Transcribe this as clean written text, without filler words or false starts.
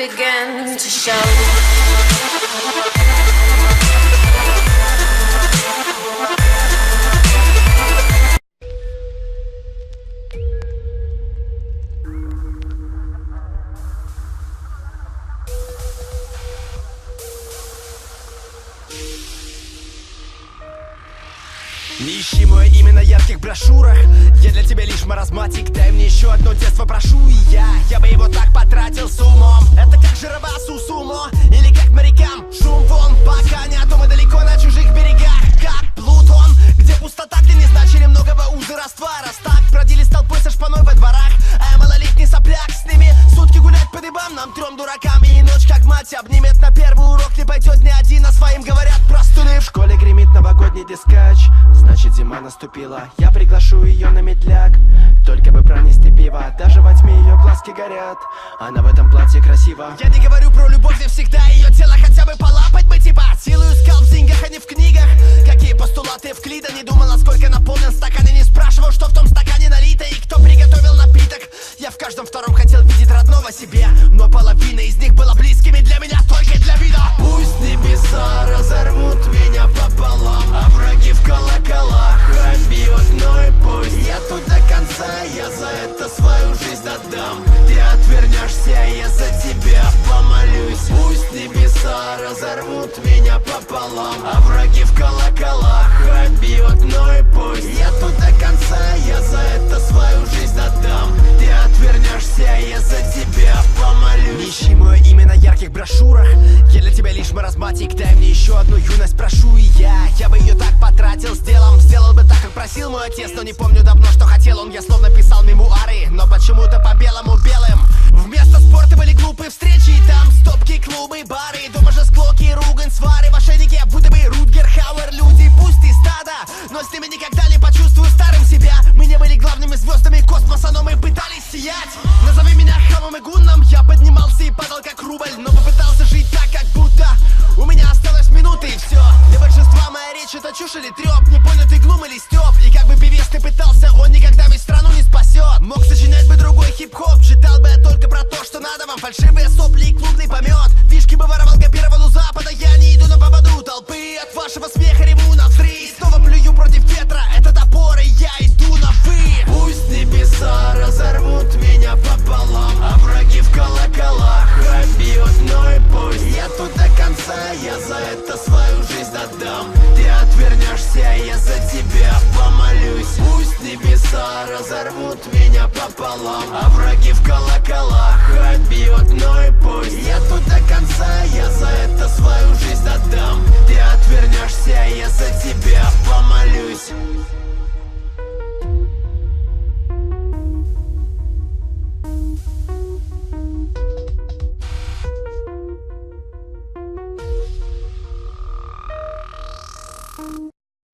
began to show. Не ищи мое имя на ярких брошюрах. Я для тебя лишь маразматик. Дай мне еще одно детство, прошу. И я бы его так потратил с умом. Это как жирова сусумо, или как морякам шум вон. Пока не, а то мы далеко на чужих берегах. Как Плутон, где пустота, где не значили многого узы раствара. Так бродили с толпой со шпаной во дворах, а я малолетний сопляк. С ними сутки гулять по дыбам, нам трем дуракам. И ночь как мать обнимет на первый урок. Не пойдет ни один, а своим говорят простуды. В школе гремит новогодний дискач. Значит, зима наступила, я приглашу ее на медляк. Только бы пронести пиво, даже во тьме ее глазки горят. Она в этом платье красива. Я не говорю про любовь, я всегда ее тело хотя бы полапать бы типа. Силу искал в деньгах, а не в книгах. Какие постулаты Евклида, не думал, насколько наполнен стакан. И не спрашивал, что в том стакане налито и кто приготовил напиток. Я в каждом втором хотел видеть родного себе, но половина из них была близкими для меня только для вида. Пусть небеса разорвут меня пополам, а враги в колоколах обьют, но и пусть. Я тут до конца, я за это свою жизнь отдам. Ты отвернешься, я за тебя помолюсь. Пусть небеса разорвут меня пополам, а враги в колоколах обьют, но и пусть. Я тут до конца, я за это свою жизнь отдам. Ты отвернешься, я за тебя помолюсь. Не ищи мое имя на ярких брошюрах. Я для тебя лишь маразматик. Дай мне еще одну юность, прошу. И я бы ее так потратил с делом. Сделал бы так, как просил мой отец. Но не помню давно, что хотел он. Я словно писал мемуары, но почему-то по белому белым. Вместо спорта были глупые встречи. И там стопки, клубы, бары. Дома же склоки, ругань, свары. В ошейнике будто бы Рутгер Хауэр. Люди пусть и стадо, но с ними никогда не почувствую старым себя. Мы не были главными звездами космоса, но мы пытались сиять. Назови меня хамом и гунном. Я поднимался и падал как рубль, но попытался жить так, как будто у меня осталось минуты и все. Для большинства моя речь это чушь или треп, непонятый глум или стёб. И как бы певец ты пытался, он никогда ведь страну не спасет. Мог сочинять бы другой хип-хоп, читал бы я только про то, что надо вам. Фальшивые сопли и клубный помет. Фишки бы воровал, копировал у Запада. Я не иду на поводу толпы, от вашего смеха реву на взрыв. Снова плюю против ветра, это топор, и я иду на вы. Пусть небеса разорвут меня пополам, а враги в колоколах обьют, но и пусть. Я тут до конца, я за это свою жизнь отдам. Ты отвернешься, я за тебя помолюсь. Пусть небеса разорвут меня пополам, а враги в